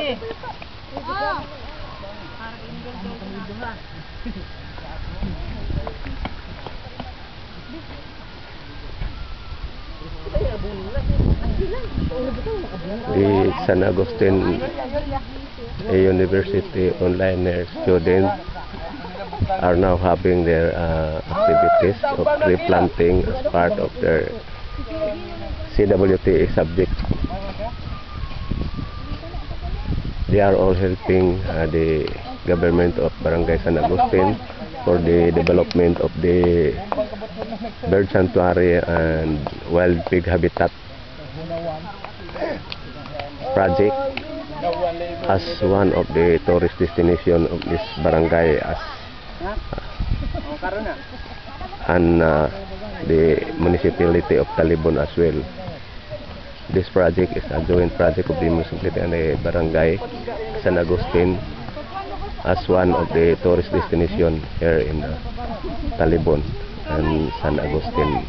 The San Agustin University online students are now having their activities of tree planting as part of their CWT subject. They are all helping the government of Barangay San Agustin for the development of the bird sanctuary and wild pig habitat project as one of the tourist destination of this barangay and the municipality of Talibon as well. This project is a joint project of the municipality and the barangay San Agustin as one of the tourist destination here in Talibon and San Agustin